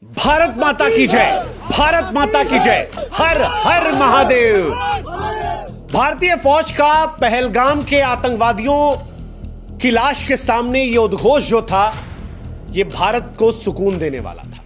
भारत माता की जय, भारत माता की जय, हर हर महादेव। भारतीय फौज का पहलगाम के आतंकवादियों की लाश के सामने यह उद्घोष जो था, यह भारत को सुकून देने वाला था,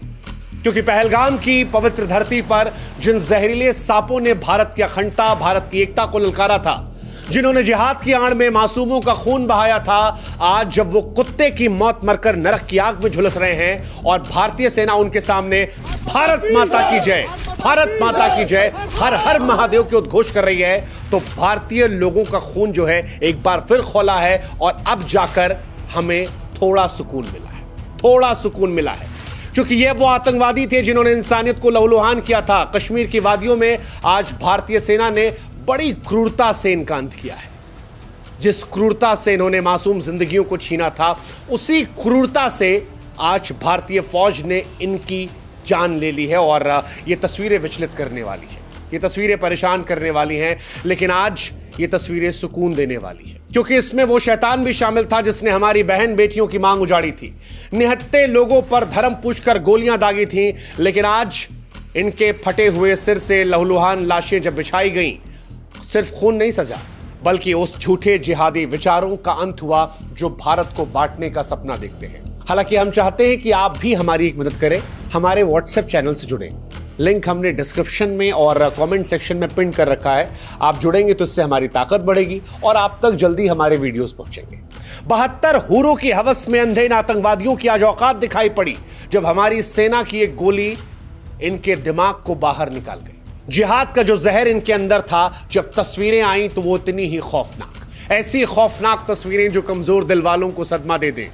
क्योंकि पहलगाम की पवित्र धरती पर जिन जहरीले सांपों ने भारत की अखंडता, भारत की एकता को ललकारा था, जिन्होंने जिहाद की आड़ में मासूमों का खून बहाया था, आज जब वो कुत्ते की मौत मरकर नरक की आग में झुलस रहे हैं और भारतीय सेना उनके सामने भारत माता की जय, भारत माता की जय, हर हर महादेव के उद्घोष कर रही है, तो भारतीय लोगों का खून जो है एक बार फिर खौला है और अब जाकर हमें थोड़ा सुकून मिला है, थोड़ा सुकून मिला है। क्योंकि ये वो आतंकवादी थे जिन्होंने इंसानियत को लहूलुहान किया था। कश्मीर की वादियों में आज भारतीय सेना ने बड़ी क्रूरता से इनका अंत किया है। जिस क्रूरता से इन्होंने मासूम जिंदगियों को छीना था, उसी क्रूरता से आज भारतीय फौज ने इनकी जान ले ली है। और ये तस्वीरें विचलित करने वाली हैं, ये तस्वीरें परेशान करने वाली हैं, लेकिन आज ये तस्वीरें सुकून देने वाली हैं, क्योंकि इसमें वो शैतान भी शामिल था जिसने हमारी बहन बेटियों की मांग उजाड़ी थी, निहत्थे लोगों पर धर्म पूछकर गोलियां दागी थी। लेकिन आज इनके फटे हुए सिर से लहूलुहान लाशें जब बिछाई गईं, सिर्फ खून नहीं सजा, बल्कि उस झूठे जिहादी विचारों का अंत हुआ जो भारत को बांटने का सपना देखते हैं। हालांकि हम चाहते हैं कि आप भी हमारी एक मदद करें, हमारे व्हाट्सएप चैनल से जुड़ें। लिंक हमने डिस्क्रिप्शन में और कमेंट सेक्शन में पिन कर रखा है। आप जुड़ेंगे तो इससे हमारी ताकत बढ़ेगी और आप तक जल्दी हमारे वीडियोस पहुंचेंगे। 72 हूरों की हवस में अंधे इन आतंकवादियों की आज औकात दिखाई पड़ी जब हमारी सेना की एक गोली इनके दिमाग को बाहर निकाल गई। जिहाद का जो जहर इनके अंदर था, जब तस्वीरें आई तो वो इतनी ही खौफनाक, ऐसी खौफनाक तस्वीरें जो कमजोर दिल वालों को सदमा दे दें।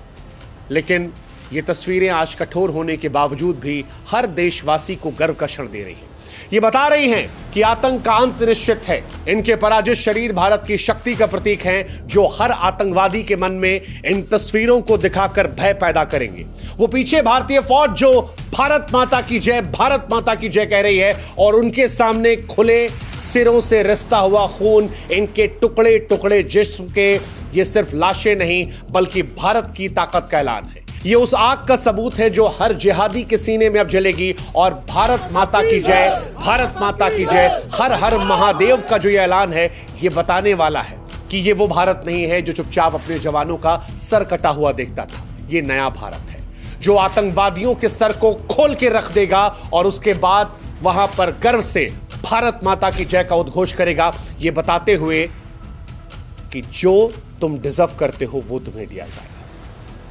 लेकिन ये तस्वीरें आज कठोर होने के बावजूद भी हर देशवासी को गर्व का क्षण दे रही हैं। ये बता रही हैं कि आतंक का अंत निश्चित है। इनके पराजित शरीर भारत की शक्ति का प्रतीक हैं, जो हर आतंकवादी के मन में इन तस्वीरों को दिखाकर भय पैदा करेंगे। वो पीछे भारतीय फौज जो भारत माता की जय, भारत माता की जय कह रही है, और उनके सामने खुले सिरों से रिसता हुआ खून, इनके टुकड़े टुकड़े जिस्म के, ये सिर्फ लाशें नहीं बल्कि भारत की ताकत का ऐलान है। ये उस आग का सबूत है जो हर जिहादी के सीने में अब जलेगी। और भारत माता की जय, भारत माता की जय, हर हर महादेव का जो ये ऐलान है, ये बताने वाला है कि ये वो भारत नहीं है जो चुपचाप अपने जवानों का सर कटा हुआ देखता था। ये नया भारत है जो आतंकवादियों के सर को खोल के रख देगा और उसके बाद वहां पर गर्व से भारत माता की जय का उद्घोष करेगा, ये बताते हुए कि जो तुम डिजर्व करते हो वो तुम्हें दिया जाएगा।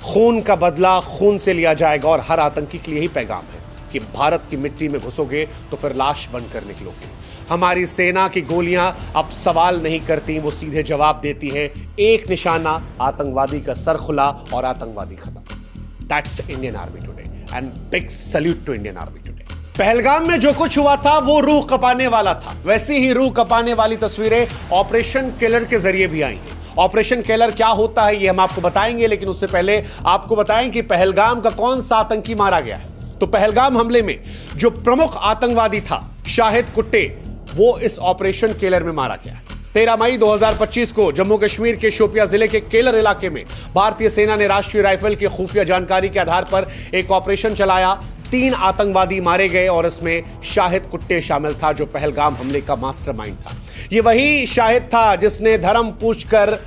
खून का बदला खून से लिया जाएगा। और हर आतंकी के लिए यही पैगाम है कि भारत की मिट्टी में घुसोगे तो फिर लाश बनकर निकलोगे। हमारी सेना की गोलियां अब सवाल नहीं करती, वो सीधे जवाब देती हैं। एक निशाना, आतंकवादी का सर खुला और आतंकवादी खत्म। That's Indian army today and big salute to Indian army today. Pahalgam में जो कुछ हुआ था वो रूह कपाने वाला था। वैसी ही रूह कपाने वाली तस्वीरें ऑपरेशन किलर के जरिए भी आई हैं। ऑपरेशन किलर क्या होता है ये हम आपको बताएंगे, लेकिन उससे पहले आपको बताएं कि पहलगाम का कौन सा आतंकी मारा गया है। तो पहलगाम हमले में जो प्रमुख आतंकवादी था, शाहिद कुट्टे, वो इस ऑपरेशन किलर में मारा गया है। 13 मई 2025 को जम्मू कश्मीर के शोपियां जिले के केलर इलाके में भारतीय सेना ने राष्ट्रीय राइफल की खुफिया जानकारी के आधार पर एक ऑपरेशन चलाया। 3 आतंकवादी मारे गए और इसमें शाहिद कुट्टे शामिल था, जो पहलगाम हमले का मास्टरमाइंड था। ये वही शाहिद था जिसने धर्म पूछकर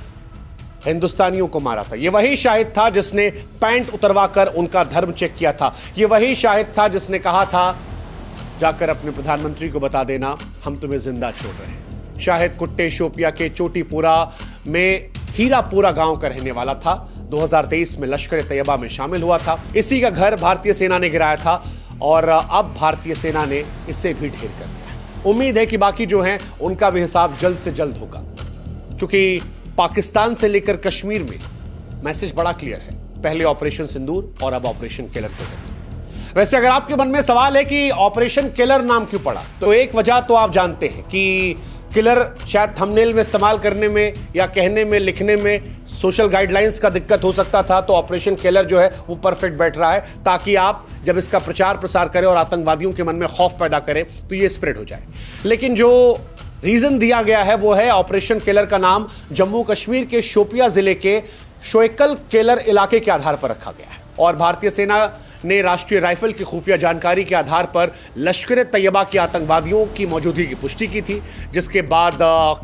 हिंदुस्तानियों को मारा था। ये वही शाहिद था जिसने पैंट उतरवाकर उनका धर्म चेक किया था। ये वही शाहिद था जिसने कहा था, जाकर अपने प्रधानमंत्री को बता देना हम तुम्हें जिंदा छोड़ रहे हैं। शाहिद कुट्टे शोपिया के चोटीपुरा में हीरापुरा गांव का रहने वाला था। 2023 में लश्कर ए तैयबा में शामिल हुआ था। इसी का घर भारतीय सेना ने गिराया था और अब भारतीय सेना ने इसे भी ढेर कर दिया। उम्मीद है कि बाकी जो हैं उनका भी हिसाब जल्द से जल्द होगा, क्योंकि पाकिस्तान से लेकर कश्मीर में मैसेज बड़ा क्लियर है। पहले ऑपरेशन सिंदूर और अब ऑपरेशन किलर के जरिए। वैसे अगर आपके मन में सवाल है कि ऑपरेशन किलर नाम क्यों पड़ा, तो एक वजह तो आप जानते हैं कि किलर शायद थंबनेल में इस्तेमाल करने में या कहने में, लिखने में सोशल गाइडलाइंस का दिक्कत हो सकता था। तो ऑपरेशन किलर जो है वो परफेक्ट बैठ रहा है, ताकि आप जब इसका प्रचार प्रसार करें और आतंकवादियों के मन में खौफ पैदा करें तो ये स्प्रेड हो जाए। लेकिन जो रीजन दिया गया है वो है, ऑपरेशन किलर का नाम जम्मू कश्मीर के शोपिया जिले के शोयकल केलर इलाके के आधार पर रखा गया है। और भारतीय सेना ने राष्ट्रीय राइफल की खुफिया जानकारी के आधार पर लश्कर तैयबा के आतंकवादियों की मौजूदगी की पुष्टि की थी, जिसके बाद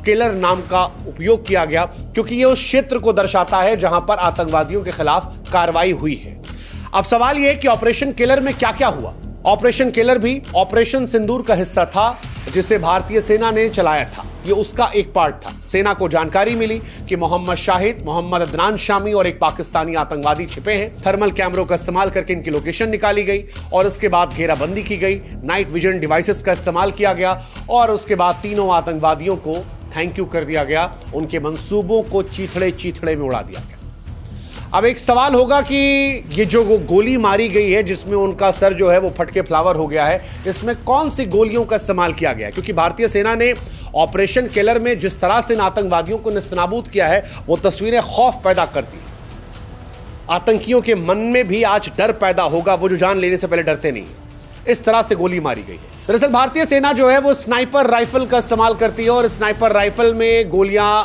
किलर नाम का उपयोग किया गया क्योंकि यह उस क्षेत्र को दर्शाता है जहां पर आतंकवादियों के खिलाफ कार्रवाई हुई है। अब सवाल यह है कि ऑपरेशन किलर में क्या क्या हुआ। ऑपरेशन किलर भी ऑपरेशन सिंदूर का हिस्सा था जिसे भारतीय सेना ने चलाया था। यह उसका एक पार्ट था। सेना को जानकारी मिली कि मोहम्मद शाहिद, मोहम्मद अदनान शामी और एक पाकिस्तानी आतंकवादी छिपे हैं। थर्मल कैमरों का इस्तेमाल करके इनकी लोकेशन निकाली गई और उसके बाद घेराबंदी की गई। नाइट विजन डिवाइसेस का इस्तेमाल किया गया और उसके बाद तीनों आतंकवादियों को थैंक यू कर दिया गया। उनके मंसूबों को चीथड़े में उड़ा दिया गया। अब एक सवाल होगा कि ये जो गोली मारी गई है जिसमें उनका सर जो है वो फट के फ्लावर हो गया है, इसमें कौन सी गोलियों का इस्तेमाल किया गया है? क्योंकि भारतीय सेना ने ऑपरेशन किलर में जिस तरह से आतंकवादियों को नेस्तनाबूद किया है वो तस्वीरें खौफ पैदा करती हैं। आतंकियों के मन में भी आज डर पैदा होगा, वो जो जान लेने से पहले डरते नहीं है। इस तरह से गोली मारी गई है। दरअसल भारतीय सेना जो है वो स्नाइपर राइफल का इस्तेमाल करती है और स्नाइपर राइफल में गोलियां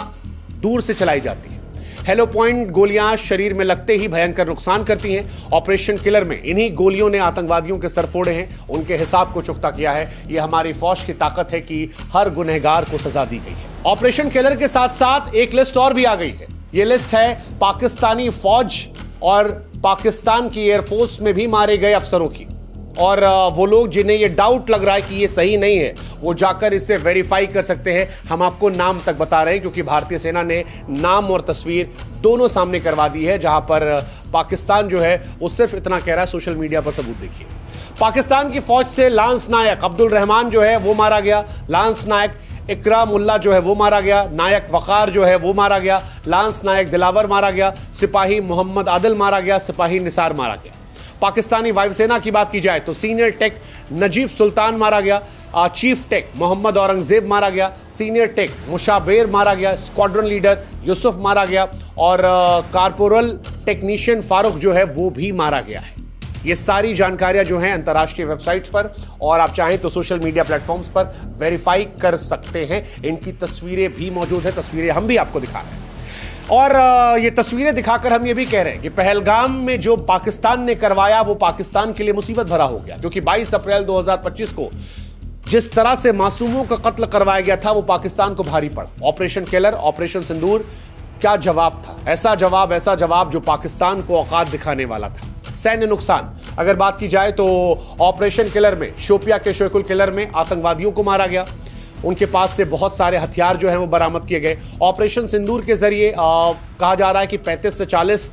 दूर से चलाई जाती है। हेलो पॉइंट गोलियां शरीर में लगते ही भयंकर नुकसान करती हैं। ऑपरेशन किलर में इन्हीं गोलियों ने आतंकवादियों के सर फोड़े हैं, उनके हिसाब को चुकता किया है। यह हमारी फौज की ताकत है कि हर गुनहगार को सजा दी गई है। ऑपरेशन किलर के साथ साथ एक लिस्ट और भी आ गई है। यह लिस्ट है पाकिस्तानी फौज और पाकिस्तान की एयरफोर्स में भी मारे गए अफसरों की। और वो लोग जिन्हें ये डाउट लग रहा है कि ये सही नहीं है, वो जाकर इसे वेरीफाई कर सकते हैं। हम आपको नाम तक बता रहे हैं क्योंकि भारतीय सेना ने नाम और तस्वीर दोनों सामने करवा दी है। जहां पर पाकिस्तान जो है वो सिर्फ इतना कह रहा है, सोशल मीडिया पर सबूत देखिए। पाकिस्तान की फौज से लांस नायक अब्दुल रहमान जो है वो मारा गया। लांस नायक इकराम उल्ला जो है वो मारा गया। नायक वकार जो है वो मारा गया। लांस नायक दिलावर मारा गया। सिपाही मोहम्मद आदिल मारा गया। सिपाही निसार मारा गया। पाकिस्तानी वायुसेना की बात की जाए तो सीनियर टेक नजीब सुल्तान मारा गया। चीफ टेक मोहम्मद औरंगजेब मारा गया। सीनियर टेक मुशाबेर मारा गया। स्क्वाड्रन लीडर यूसुफ मारा गया और कारपोरल टेक्नीशियन फारूक जो है वो भी मारा गया है। ये सारी जानकारियां जो हैं अंतर्राष्ट्रीय वेबसाइट्स पर और आप चाहें तो सोशल मीडिया प्लेटफॉर्म्स पर वेरीफाई कर सकते हैं। इनकी तस्वीरें भी मौजूद है, तस्वीरें हम भी आपको दिखा रहे हैं। और ये तस्वीरें दिखाकर हम ये भी कह रहे हैं कि पहलगाम में जो पाकिस्तान ने करवाया वो पाकिस्तान के लिए मुसीबत भरा हो गया, क्योंकि 22 अप्रैल 2025 को जिस तरह से मासूमों का कत्ल करवाया गया था वो पाकिस्तान को भारी पड़ा। ऑपरेशन किलर, ऑपरेशन सिंदूर, क्या जवाब था? ऐसा जवाब जो पाकिस्तान को औकात दिखाने वाला था। सैन्य नुकसान अगर बात की जाए तो ऑपरेशन किलर में शोपिया के शोकुल किलर में आतंकवादियों को मारा गया। उनके पास से बहुत सारे हथियार जो हैं वो बरामद किए गए। ऑपरेशन सिंदूर के जरिए कहा जा रहा है कि 35 से 40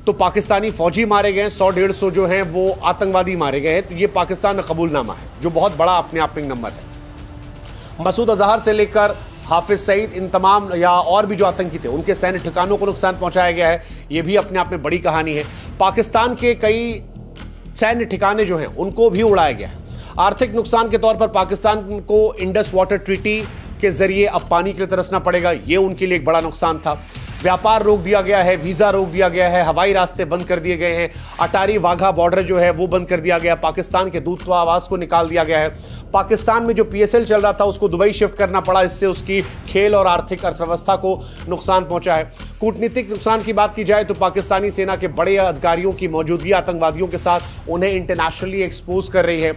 तो पाकिस्तानी फौजी मारे गए, 100-150 जो हैं वो आतंकवादी मारे गए हैं। तो ये पाकिस्तान का कबूलनामा है जो बहुत बड़ा अपने आप में नंबर है। मसूद अजहर से लेकर हाफिज सईद, इन तमाम या और भी जो आतंकी थे उनके सैन्य ठिकानों को नुकसान पहुंचाया गया है। ये भी अपने आप में बड़ी कहानी है। पाकिस्तान के कई सैन्य ठिकाने जो हैं उनको भी उड़ाया गया है। आर्थिक नुकसान के तौर पर पाकिस्तान को इंडस वाटर ट्रीटी के जरिए अब पानी के लिए तरसना पड़ेगा, ये उनके लिए एक बड़ा नुकसान था। व्यापार रोक दिया गया है, वीज़ा रोक दिया गया है, हवाई रास्ते बंद कर दिए गए हैं, अटारी वाघा बॉर्डर जो है वो बंद कर दिया गया, पाकिस्तान के दूतावास को निकाल दिया गया है। पाकिस्तान में जो PSL चल रहा था उसको दुबई शिफ्ट करना पड़ा, इससे उसकी खेल और आर्थिक अर्थव्यवस्था को नुकसान पहुंचा है। कूटनीतिक नुकसान की बात की जाए तो पाकिस्तानी सेना के बड़े अधिकारियों की मौजूदगी आतंकवादियों के साथ उन्हें इंटरनेशनली एक्सपोज कर रही है।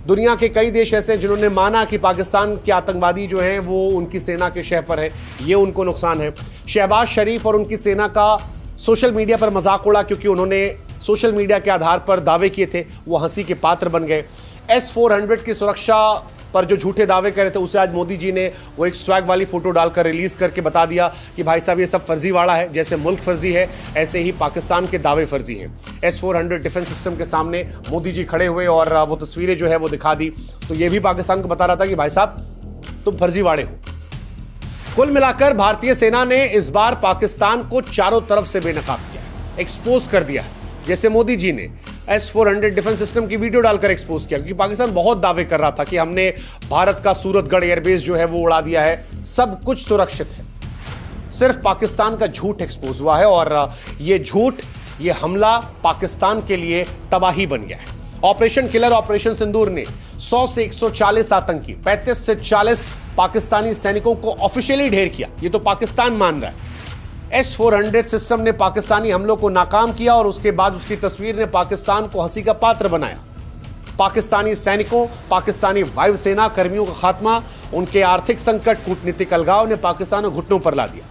दुनिया के कई देश ऐसे हैं जिन्होंने माना कि पाकिस्तान के आतंकवादी जो हैं वो उनकी सेना के शह पर है, ये उनको नुकसान है। शहबाज शरीफ और उनकी सेना का सोशल मीडिया पर मजाक उड़ा क्योंकि उन्होंने सोशल मीडिया के आधार पर दावे किए थे, वो हंसी के पात्र बन गए। S-400 की सुरक्षा पर जो झूठे दावे कर रहे थे उसे आज मोदी जी ने वो एक स्वैग वाली फोटो डालकर रिलीज करके बता दिया कि भाई साहब ये सब फर्जीवाड़ा है। जैसे मुल्क फर्जी है ऐसे ही पाकिस्तान के दावे फर्जी हैं। S-400 डिफेंस सिस्टम के सामने मोदी जी खड़े हुए और वो तस्वीरें जो है वो दिखा दी, तो ये भी पाकिस्तान को बता रहा था कि भाई साहब तुम फर्जीवाड़े हो। कुल मिलाकर भारतीय सेना ने इस बार पाकिस्तान को चारों तरफ से बेनकाब किया, एक्सपोज कर दिया है। जैसे मोदी जी ने S-400 डिफेंस सिस्टम की वीडियो डालकर एक्सपोज किया, क्योंकि पाकिस्तान बहुत दावे कर रहा था कि हमने भारत का सूरतगढ़ एयरबेस जो है वो उड़ा दिया है, सब कुछ सुरक्षित है। सिर्फ पाकिस्तान का झूठ एक्सपोज हुआ है और ये झूठ, ये हमला पाकिस्तान के लिए तबाही बन गया है। ऑपरेशन किलर, ऑपरेशन सिंदूर ने 100 से 140 आतंकी, 35 से 40 पाकिस्तानी सैनिकों को ऑफिशियली ढेर किया। ये तो पाकिस्तान मान रहा है। S-400 सिस्टम ने पाकिस्तानी हमलों को नाकाम किया और उसके बाद उसकी तस्वीर ने पाकिस्तान को हंसी का पात्र बनाया। पाकिस्तानी सैनिकों, पाकिस्तानी वायुसेना कर्मियों का खात्मा, उनके आर्थिक संकट, कूटनीतिक अलगाव ने पाकिस्तान को घुटनों पर ला दिया।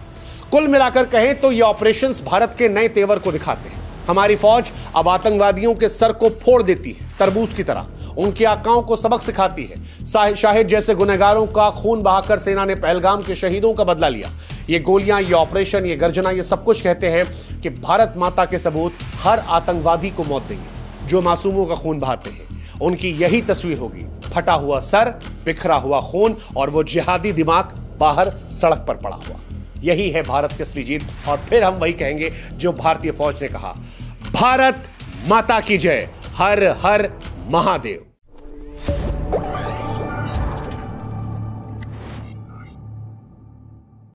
कुल मिलाकर कहें तो ये ऑपरेशंस भारत के नए तेवर को दिखाते हैं। हमारी फौज अब आतंकवादियों के सर को फोड़ देती है, तरबूज की तरह। उनकी आकाओं को सबक सिखाती है। शाहिद जैसे गुनहगारों का खून बहाकर सेना ने पहलगाम के शहीदों का बदला लिया। ये गोलियां, ये ऑपरेशन, ये गर्जना, ये सब कुछ कहते हैं कि भारत माता के सबूत हर आतंकवादी को मौत देंगे जो मासूमों का खून बहाते हैं। उनकी यही तस्वीर होगी, फटा हुआ सर, बिखरा हुआ खून और वो जिहादी दिमाग बाहर सड़क पर पड़ा हुआ। यही है भारत की असली जीत। और फिर हम वही कहेंगे जो भारतीय फौज ने कहा, भारत माता की जय, हर हर महादेव।